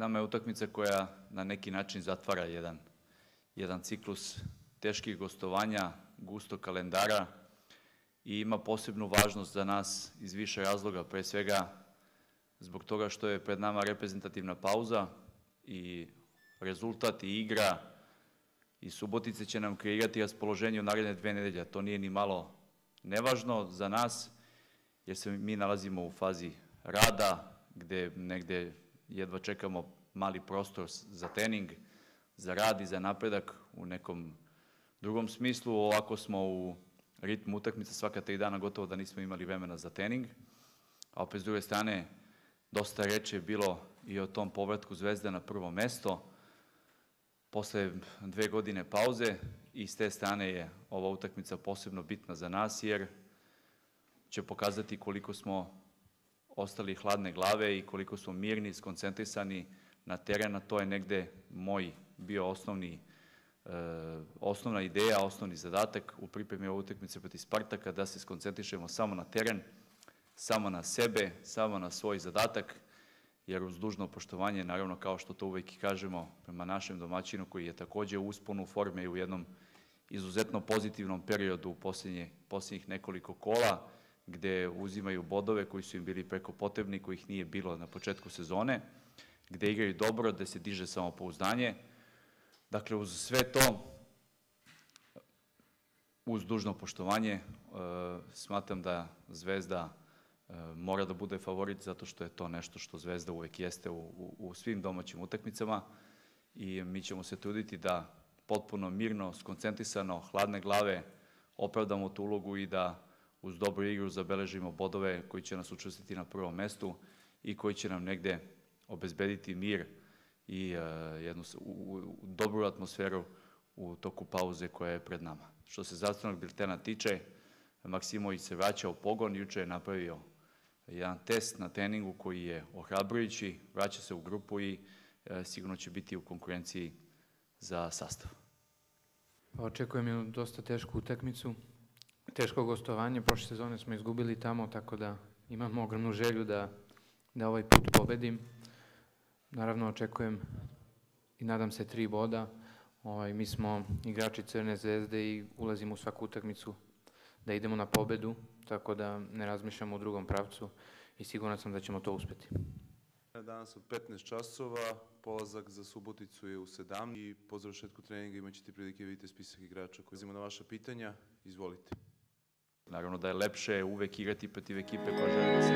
nama je utakmica koja na neki način zatvara jedan ciklus teških gostovanja, gustog kalendara i ima posebnu važnost za nas iz više razloga, pre svega zbog toga što je pred nama reprezentativna pauza i rezultat i igra i Subotice će nam kreirati raspoloženje u naredne 2 nedelje. To nije ni malo nevažno za nas, jer se mi nalazimo u fazi rada, gde negde jedva čekamo mali prostor za trening, za rad i za napredak u nekom drugom smislu. Ovako smo u ritmu utakmice svaka 3 dana, gotovo da nismo imali vremena za trening. A opet s druge strane, dosta reči je bilo i o tom povratku Zvezde na prvo mesto posle 2 godine pauze i s te strane je ova utakmica posebno bitna za nas, jer će pokazati koliko smo ostali hladne glave i koliko smo mirni, skoncentrisani na teren, a to je negde moj bio osnovna ideja, osnovni zadatak u pripremi ove utakmice protiv Spartaka, da se skoncentrišemo samo na teren, samo na sebe, samo na svoj zadatak, jer uz dužno poštovanje, naravno kao što to uvek i kažemo prema našem domaćinu koji je takođe u usponu forme i u jednom izuzetno pozitivnom periodu u posljednjih nekoliko kola, gde uzimaju bodove koji su im bili preko potrebni, kojih nije bilo na početku sezone, gde igraju dobro, gde se diže samopouzdanje. Dakle, uz sve to, uz dužno poštovanje, smatram da Zvezda mora da bude favorit, zato što je to nešto što Zvezda uvek jeste u svim domaćim utakmicama i mi ćemo se truditi da potpuno mirno, skoncentrisano, hladne glave opravdamo tu ulogu i da uz dobru igru zabeležimo bodove koji će nas učvrstiti na prvom mestu i koji će nam negde obezbediti mir i jednu dobru atmosferu u toku pauze koja je pred nama. Što se zdravstvenog biltena tiče, Maksimović se vraća u pogon, juče je napravio jedan test na treningu koji je ohrabrujući, vraća se u grupu i sigurno će biti u konkurenciji za sastav. Očekujem jednu dosta tešku utakmicu, teško gostovanje. Prošle sezone smo izgubili tamo, tako da imam ogromnu želju da ovaj put pobedim. Naravno, očekujem i nadam se 3 boda. Mi smo igrači Crvene zvezde i ulazimo u svaku utakmicu da idemo na pobedu, tako da ne razmišljamo u drugom pravcu i siguran sam da ćemo to uspeti. Danas od 15 časova, polazak za Suboticu je u 17 i po završetku treninga imaćete prilike vidite spisak igrača koji izimo na vaša pitanja. Izvolite. Naravno da je lepše uvek igrati protiv ekipe koja želi da se